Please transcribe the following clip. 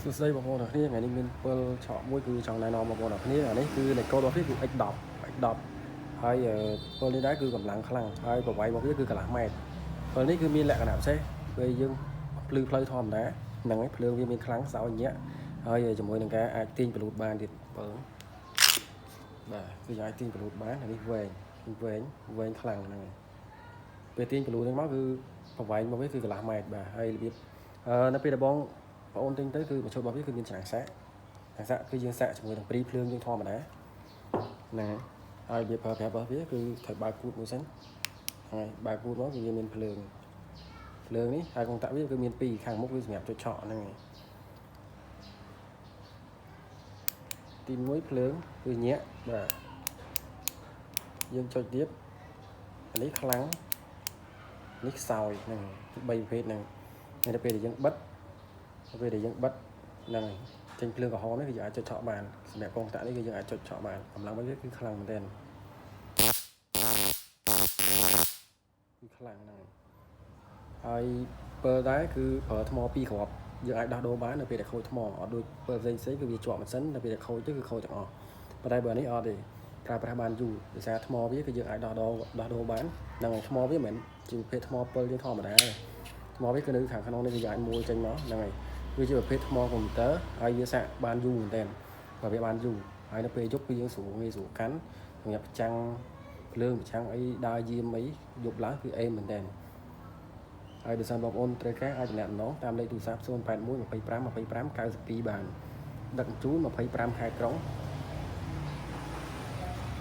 សួស្តីបងប្អូនទាំងគ្នាថ្ងៃនេះមាន7ឆក់មួយគឺចង់ណែនាំបងប្អូនទាំងគ្នាអានេះគឺលេខកូដរបស់វាគឺ X10 ហើយ7នេះដែរគឺកម្លាំងខ្លាំងហើយប្រវែងរបស់វាគឺកន្លះម៉ែត្រ7នេះគឺមានលក្ខណៈពិសេសពេលយើងភ្លឺផ្លូវធម្មតាហ្នឹងហើយភ្លើងវាមានខ្លាំងសោយញាក់ហើយជាមួយនឹងការអាចទាញប្លូតបានទៀត7បាទគឺអាចទាញប្លូតបានអានេះវែងខ្លាំងហ្នឹងហើយពេលទាញប្លូតហ្នឹងមកគឺប្រវែងរបស់វាគឺកន្លះម៉ែត្របាទហើយរបៀបនៅពេលដែលបងអូនទិញទៅគឺមជ្ឈរបស់វាគឺមានច្រាំងសាក់គឺយើងសាក់ជាមួយនឹងព្រីភ្លើងយើងធម្មតាហ្នឹងហើយវាប្រើប្រាស់របស់វាគឺត្រូវបើកគូតមួយសិនហើយបើកគូតមកគឺវាមានភ្លើងនេះហើយកុងតាក់វាគឺមាន2ខាងមុខគឺសម្រាប់ចុចឆក់ហ្នឹងទី1ភ្លើងគឺញាក់បាទយើងចុចទៀតអានេះខ្លាំងនេះខ្សោយហ្នឹង3ប្រភេទហ្នឹងនៅពេលដែលយើងបិទហ្នឹងហើយចេញភ្លើងក្រហមនេះគឺយើងអាចចុចឆក់បានសម្រាប់កងតាក់នេះគឺយើងអាចចុចឆក់បានកម្លាំងរបស់វាគឺខ្លាំងមែនទែនគឺខ្លាំងហ្នឹងហើយពើដែរគឺប្រើថ្ម2គ្រាប់យើងអាចដោះដូរបាននៅពេលដែលខូចថ្មអត់ដូចពើផ្សេងគឺវាជាប់ម៉ាស៊ីននៅពេលដែលខូចទៅគឺខូចទាំងអស់ប៉ុន្តែបើនេះអត់ទេប្រើប្រាស់បានយូរដោយសារថ្មវាគឺយើងអាចដោះដូរបានហ្នឹងហើយថ្មវាមិនមែនជាប្រភេទថ្មពិលយើងធម្មតាទេថ្មវាគឺនៅខាងក្នុងនេះគឺយើងអាចមួលចេញមកហ្នឹងហើយវាជាប្រភេទថ្មកុំព្យូទ័រហើយវាសាកបានយូរមែនទែនបើវាបានយូរហើយនៅពេលយប់គឺយើងងាយស្រួលកាន់សម្រាប់ចាំងភ្លើងប្រឆាំងអីដើរយាមអីយប់ឡើងគឺអេមមែនទែនហើយបើសិនបងប្អូនត្រូវការអាចតំណែងតាមលេខទូរស័ព្ទ081 25 25 92បានដឹកជញ្ជូន25ខែក្រុង